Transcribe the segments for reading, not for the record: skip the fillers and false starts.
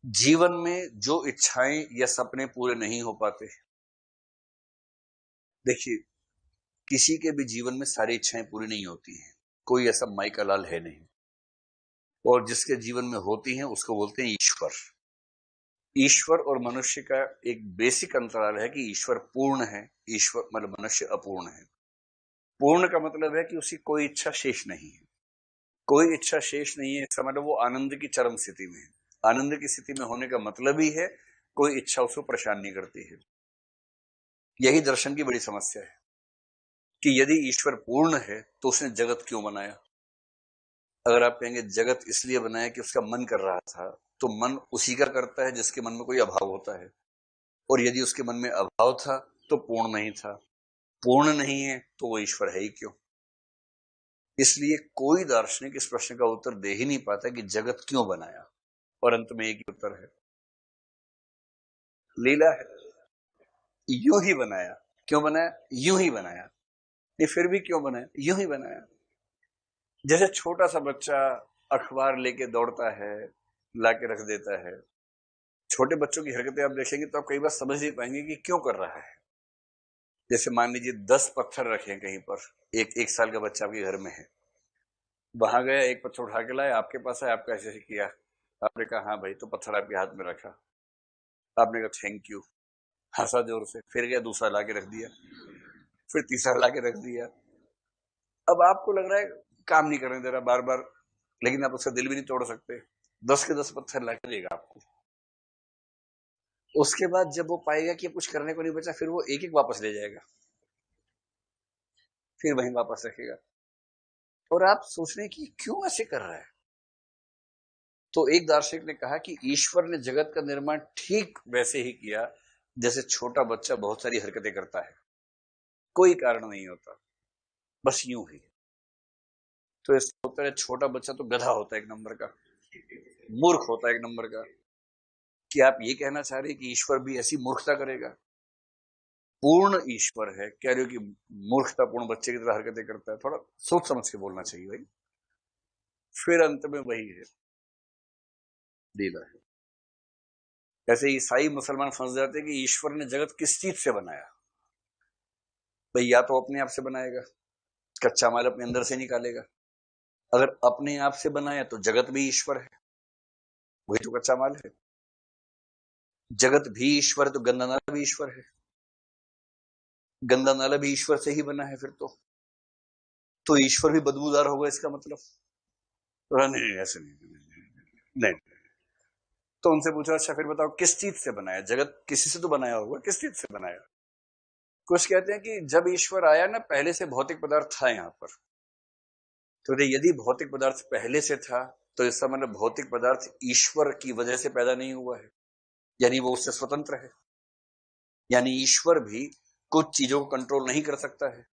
जीवन में जो इच्छाएं या सपने पूरे नहीं हो पाते। देखिए, किसी के भी जीवन में सारी इच्छाएं पूरी नहीं होती हैं। कोई ऐसा माइका लाल है नहीं। और जिसके जीवन में होती हैं उसको बोलते हैं ईश्वर। ईश्वर और मनुष्य का एक बेसिक अंतराल है कि ईश्वर पूर्ण है, ईश्वर मतलब मनुष्य अपूर्ण है। पूर्ण का मतलब है कि उसकी कोई इच्छा शेष नहीं है। कोई इच्छा शेष नहीं है, इसका मतलब वो आनंद की चरम स्थिति में है। आनंद की स्थिति में होने का मतलब ही है कोई इच्छा उसको परेशान नहीं करती है। यही दर्शन की बड़ी समस्या है कि यदि ईश्वर पूर्ण है तो उसने जगत क्यों बनाया। अगर आप कहेंगे जगत इसलिए बनाया कि उसका मन कर रहा था, तो मन उसी का करता है जिसके मन में कोई अभाव होता है। और यदि उसके मन में अभाव था तो पूर्ण नहीं था। पूर्ण नहीं है तो वो ईश्वर है ही क्यों। इसलिए कोई दार्शनिक इस प्रश्न का उत्तर दे ही नहीं पाता कि जगत क्यों बनाया। और अंत में एक ही उत्तर है, लीला है। यूं ही बनाया। क्यों बनाया? यूं ही बनाया। ये फिर भी क्यों बनाया? यूं ही बनाया। जैसे छोटा सा बच्चा अखबार लेके दौड़ता है, लाके रख देता है। छोटे बच्चों की हरकतें आप देखेंगे तो आप कई बार समझ नहीं पाएंगे कि क्यों कर रहा है। जैसे मान लीजिए 10 पत्थर रखे हैं कहीं पर, एक साल का बच्चा आपके घर में है, वहां गया, एक पत्थर उठा के लाया, आपके पास है, आपका ऐसे किया, आपने कहा हाँ भाई, तो पत्थर आपके हाथ में रखा, आपने कहा थैंक यू, हंसा जोर से, फिर गया दूसरा ला के रख दिया, फिर तीसरा ला के रख दिया। अब आपको लग रहा है काम नहीं करने दे रहा बार बार, लेकिन आप उसका दिल भी नहीं तोड़ सकते। 10 के 10 पत्थर ला के देगा आपको। उसके बाद जब वो पाएगा कि अब कुछ करने को नहीं बचा, फिर वो एक एक वापस ले जाएगा, फिर वहीं वापस रखेगा। और आप सोच रहे हैं कि क्यों ऐसे कर रहा है। तो एक दार्शनिक ने कहा कि ईश्वर ने जगत का निर्माण ठीक वैसे ही किया जैसे छोटा बच्चा बहुत सारी हरकतें करता है, कोई कारण नहीं होता, बस यूं ही। तो इसका उत्तर है, छोटा बच्चा तो गधा होता है एक नंबर का, मूर्ख होता है एक नंबर का। कि आप ये कहना चाह रहे हैं कि ईश्वर भी ऐसी मूर्खता करेगा? पूर्ण ईश्वर है, कह रहे हो कि मूर्खतापूर्ण बच्चे की तरह हरकतें करता है? थोड़ा सोच समझ के बोलना चाहिए भाई। फिर अंत में वही है, लीला है। ऐसे ईसाई मुसलमान फंस जाते हैं कि ईश्वर ने जगत किस चीज से बनाया। भाई या तो अपने आप से बनाएगा, कच्चा माल अपने अंदर से निकालेगा। अगर अपने आप से बनाया तो जगत भी ईश्वर है, वही तो कच्चा माल है। जगत भी ईश्वर है तो गंदा नाला भी ईश्वर है, गंदा नाला भी ईश्वर से ही बना है। फिर तो ईश्वर भी बदबूदार होगा इसका मतलब? नहीं, ऐसे नहीं। तो उनसे पूछा, अच्छा फिर बताओ किस चीज से बनाया? जगत किसी से तो बनाया होगा, किस चीज से बनाया? कुछ कहते हैं कि जब ईश्वर आया ना, पहले से भौतिक पदार्थ था यहाँ पर। तो यदि भौतिक पदार्थ पहले से था तो इसका मतलब भौतिक पदार्थ ईश्वर की वजह से पैदा नहीं हुआ है, यानी वो उससे स्वतंत्र है। यानी ईश्वर भी कुछ चीजों को कंट्रोल नहीं कर सकता है,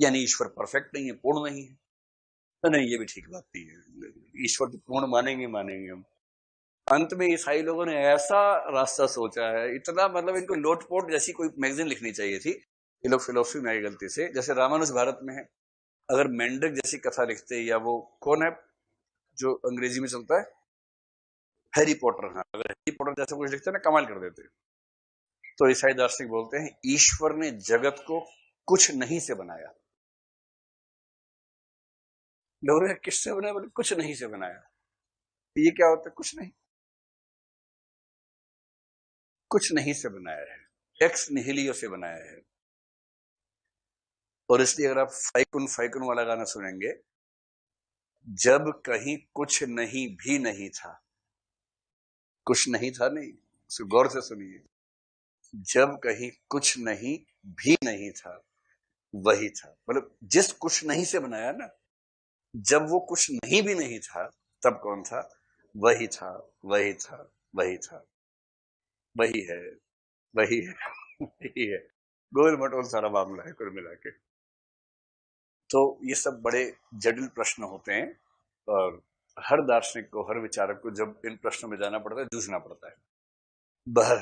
यानी ईश्वर परफेक्ट नहीं है, पूर्ण नहीं है। तो नहीं, ये भी ठीक बात नहीं है। ईश्वर को पूर्ण मानेंगे मानेंगे हम। अंत में ईसाई लोगों ने ऐसा रास्ता सोचा है, इतना मतलब इनको लोटपोट जैसी कोई मैगजीन लिखनी चाहिए थी। ये लोग फिलोसफी में आए गलती से, जैसे रामानुज भारत में है। अगर मेंढक जैसी कथा लिखते, या वो कौन है जो अंग्रेजी में चलता है, हैरी पॉटर, हाँ, अगर हैरी पॉटर जैसा कुछ लिखते ना, कमाल कर देते। तो ईसाई दार्शनिक बोलते हैं ईश्वर ने जगत को कुछ नहीं से बनाया। लोग किससे बनाया? बोले कुछ नहीं से बनाया। ये क्या होता है कुछ नहीं? कुछ नहीं से बनाया है, एक्स निहिलियो से बनाया है। और इसलिए अगर आप फाइकुन फाइकुन वाला गाना सुनेंगे, जब कहीं कुछ नहीं भी नहीं था, कुछ नहीं था नहीं, उसको गौर से सुनिए, जब कहीं कुछ नहीं भी नहीं था वही था। मतलब जिस कुछ नहीं से बनाया ना, जब वो कुछ नहीं भी नहीं था, तब कौन था? वही था, वही था, वही था, वही है, वही है, वही है। गोल मटोल सारा मामला है कुल मिला के। तो ये सब बड़े जटिल प्रश्न होते हैं, और हर दार्शनिक को, हर विचारक को जब इन प्रश्नों में जाना पड़ता है, जूझना पड़ता है। बहर